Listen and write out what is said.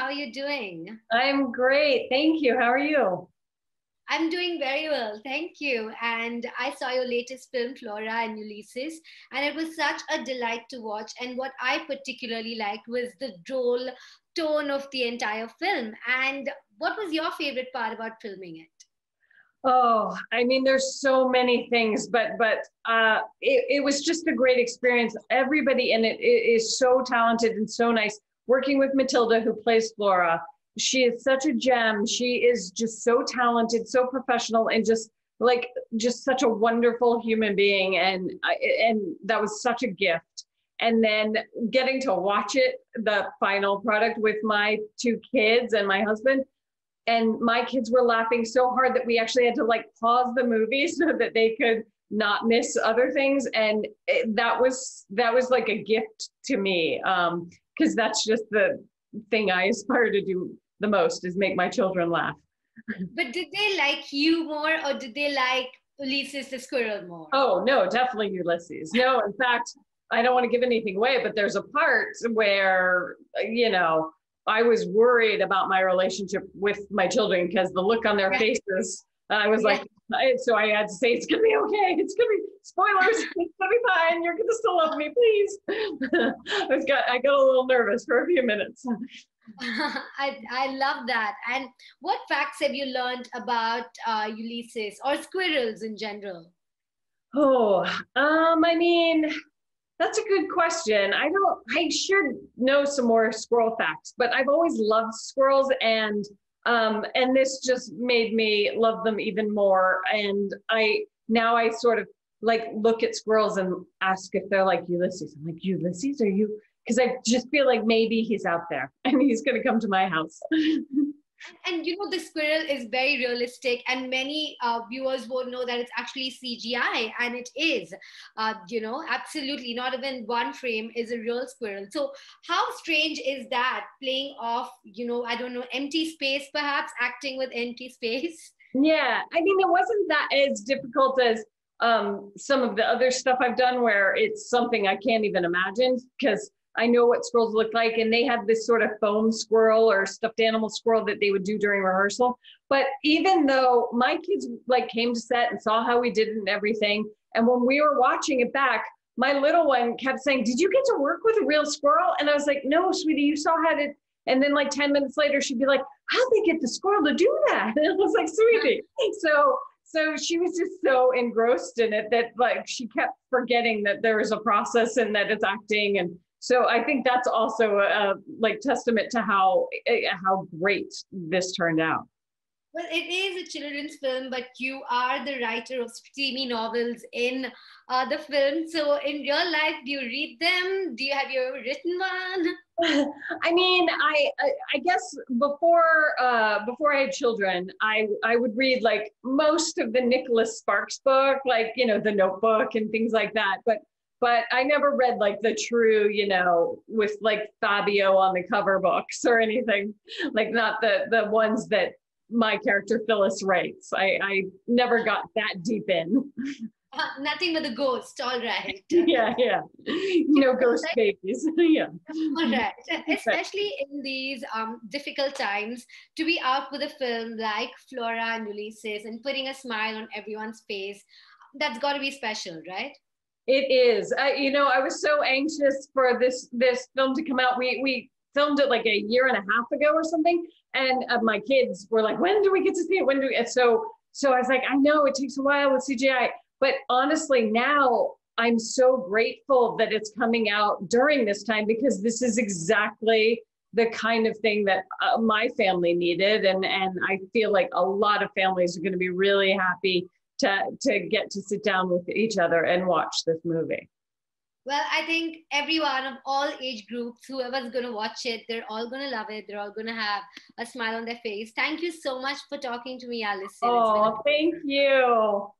How are you doing? I'm great. Thank you. How are you? I'm doing very well, thank you. And I saw your latest film, Flora and Ulysses, and it was such a delight to watch. And what I particularly liked was the droll tone of the entire film. And what was your favorite part about filming it? Oh, I mean, there's so many things, but it was just a great experience. Everybody in it is so talented and so nice. Working with Matilda, who plays Flora, she is such a gem. She is just so talented, so professional, and just such a wonderful human being. And that was such a gift. And then getting to watch it, the final product with my two kids and my husband. And my kids were laughing so hard that we actually had to like pause the movie so that they could not miss other things. And that was like a gift to me, because that's just the thing I aspire to do the most, is make my children laugh. But did they like you more, or did they like Ulysses the squirrel more? Oh no, definitely Ulysses. No, in fact, I don't want to give anything away, but there's a part where, I was worried about my relationship with my children because the look on their faces, I was like, so I had to say, it's going to be okay. It's going to be spoilers. It's going to be fine. You're going to still love me, please. I got a little nervous for a few minutes. I love that. And what facts have you learned about Ulysses or squirrels in general? Oh, I mean, that's a good question. I should know some more squirrel facts, but I've always loved squirrels, and this just made me love them even more. And now I sort of like look at squirrels and ask if they're like Ulysses. I'm like, Ulysses, are you? Because I just feel like maybe he's out there and he's going to come to my house. And the squirrel is very realistic, and many viewers won't know that it's actually CGI, and it is. Absolutely, not even one frame is a real squirrel. So, how strange is that, playing off, I don't know, empty space, perhaps acting with empty space? Yeah, I mean, it wasn't that as difficult as some of the other stuff I've done, where it's something I can't even imagine, because I know what squirrels look like, and they had this sort of foam squirrel or stuffed animal squirrel that they would do during rehearsal. But even though my kids like came to set and saw how we did it and everything, and when we were watching it back, my little one kept saying, "Did you get to work with a real squirrel?" And I was like, "No, sweetie, you saw how to." And then like 10 minutes later, she'd be like, "How'd they get the squirrel to do that?" And I was like, "Sweetie." So she was just so engrossed in it that like she kept forgetting that there is a process and that it's acting. And so I think that's also a like testament to how great this turned out. Well, it is a children's film, but you are the writer of steamy novels in the film. So, in real life, do you read them? Have you ever written one? I mean, I guess before I had children, I would read like most of the Nicholas Sparks book, like The Notebook and things like that. But I never read like the true, with like Fabio on the cover books or anything, like not the ones that my character Phyllis writes. I never got that deep in. Nothing but the ghost, all right. Yeah. No ghost babies. Yeah. All right. Especially in these difficult times, to be out with a film like Flora and Ulysses and putting a smile on everyone's face, that's got to be special, right? It is. I was so anxious for this film to come out. We filmed it like a year and a half ago or something, and my kids were like, "When do we get to see it? When do we?" And so I was like, "I know it takes a while with CGI, but honestly, now I'm so grateful that it's coming out during this time, because this is exactly the kind of thing that my family needed, and I feel like a lot of families are going to be really happy to get to sit down with each other and watch this movie." Well, I think everyone of all age groups, whoever's going to watch it, they're all going to love it. They're all going to have a smile on their face. Thank you so much for talking to me, Alyson. Oh, thank you.